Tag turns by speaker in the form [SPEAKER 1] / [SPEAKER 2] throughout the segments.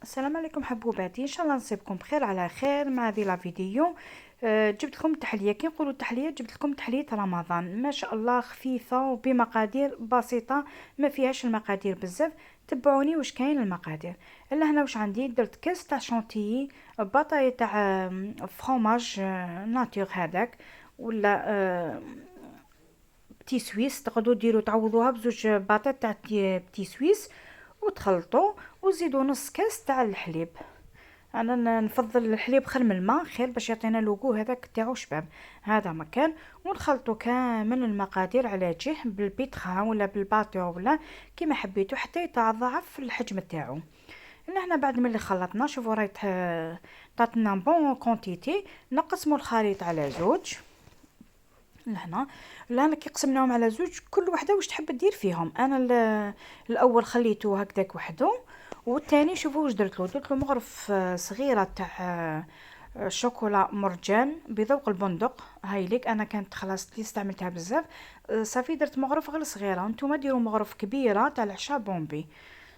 [SPEAKER 1] السلام عليكم حبوباتي، ان شاء الله نصيبكم بخير على خير مع هذه لا فيديو. جبت لكم تحليه، كي نقولوا تحليه جبت لكم تحليه رمضان ما شاء الله، خفيفه وبمقادير بسيطه، ما فيهاش المقادير بزاف. تبعوني واش كاين المقادير. الا هنا واش عندي، درت كاس تاع شونتيي، باطاي تاع فرomاج ناتور هذاك، ولا بتي سويس، تقدروا ديروا تعوضوها بزوج باطات تاع بتي سويس وتخلطوا، وزيدوا نص كاس تاع الحليب. انا نفضل الحليب خير من الماء، خير باش يعطينا لوغو هذاك تاعو شباب. هذا مكان. ونخلطوا كامل المقادير على جه بالبيتخا ولا بالباتور ولا كيما حبيتوا حتى يتضاعف الحجم تاعو. هنا بعد ملي خلطنا، شوفوا راهي تعطينا بون كونتيتي. نقسموا الخليط على زوج. لهنا كي قسمناهم على زوج، كل وحده واش تحب دير فيهم. انا الاول خليته هكذاك وحده، والثاني شوفوا واش درت له مغرف صغيره تاع شوكولا مرجان بذوق البندق. هاي ليك انا كانت خلاص اللي استعملتها بزاف، صافي درت مغرف غير صغيره. نتوما ديروا مغرف كبيره تاع العشاء بومبي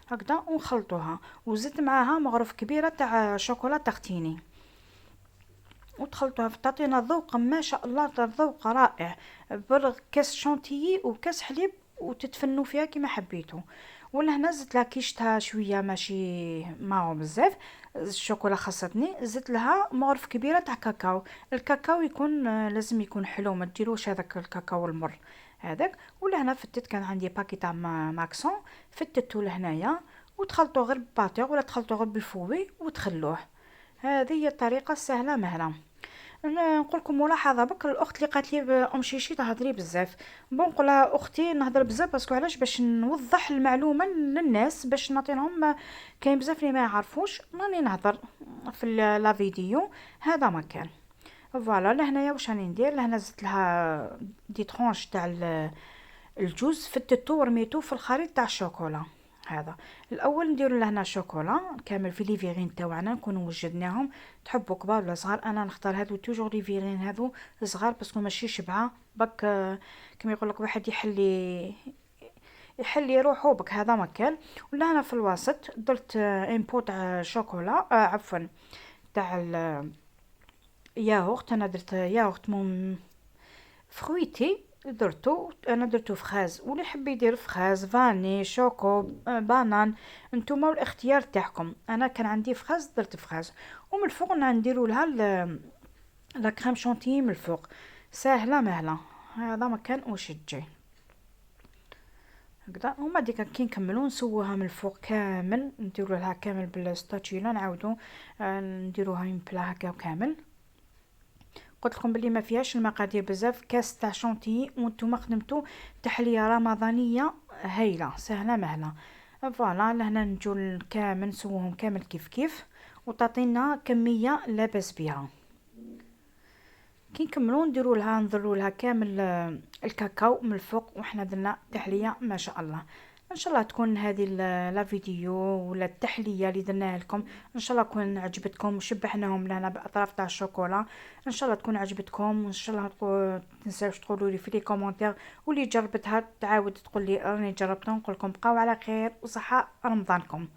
[SPEAKER 1] هكذا ونخلطوها. وزدت معاها مغرف كبيره تاع شوكولا تختيني وتخلطوها، تعطينا ذوق ما شاء الله، ذوق رائع. كاس شونتيي وكاس حليب، وتتفنوا فيها كما حبيتوا. ولهنا زدت لها كي شتها شويه ماشي ماهو بزاف، الشوكولا خاصتني، زدت لها مغرف كبيره تاع كاكاو. الكاكاو يكون لازم يكون حلو، ما ديروش هذاك الكاكاو المر هذاك. ولهنا فتت، كان عندي باكي تاع ماكسون، فتته لهنايا وتخلطوه غير بالباتور ولا تخلطوه غير بالفوي وتخلوه. هذه هي الطريقه السهله مهله. انا نقول لكم ملاحظه، بكر الاخت اللي قالت لي ام شيشي تهضري بزاف، بون نقول لها اختي نهضر بزاف باسكو علاش، باش نوضح المعلومه للناس، باش نعطيهم. كاين بزاف اللي ما يعرفوش، راني نهضر في لا فيديو. هذا ما كان. فوالا لهنايا واش راني ندير، لهنا زدت لها دي ترونش تاع الجوز، فتتو ورميتو في الخليط تاع الشوكولا. هذا الاول نديرو لهنا شوكولا كامل في ليفيغين تاوعنا نكونوا وجدناهم. تحبوا كبار ولا صغار؟ انا نختار هادو توجور ليفيغين، هادو صغار باسكو ماشي شبعه بك. كما يقول لك واحد يحلي روحو بك. هذا مكان. ولا انا في الوسط درت ان بو تاع شوكولا، عفوا تاع الياغورت. انا درت ياغورت فرويتي، انا درتو فخاز، واللي يحب يدير فخاز فاني شوكو بانان، نتوما والاختيار تاعكم. انا كان عندي فخاز درت فخاز. ومن الفوق نديروا لها لا كريم شونتيي من الفوق. ساهله مهله. هذا ما كان واش تجي هكذا. وما ديك كي نكملوا نسووها من الفوق كامل، نديروا لها كامل بالستاتشيلا، نعاودوا نديروها من بلا هكا كامل. قلت لكم بلي ما فيهاش المقادير بزاف، كاس تاع شونتيي وانتم خدمتوا تحليه رمضانيه هايله سهله مهله. فوالا لهنا نجو كامل نسووهم كامل كيف كيف، وتعطينا كميه لاباس بها. كي نكملوا نضروا لها كامل الكاكاو من الفوق، وحنا درنا تحليه ما شاء الله. ان شاء الله تكون هذه لا فيديو ولا التحليه اللي درناها لكم، ان شاء الله تكون عجبتكم، وشبحناهم لنا باطراف تاع الشوكولا. ان شاء الله تكون عجبتكم، وان شاء الله تنساوش تقولوا لي في لي كومونتير، واللي جربتها تعاود تقول لي راني جربتها. نقول لكم بقاو على خير وصحه رمضانكم.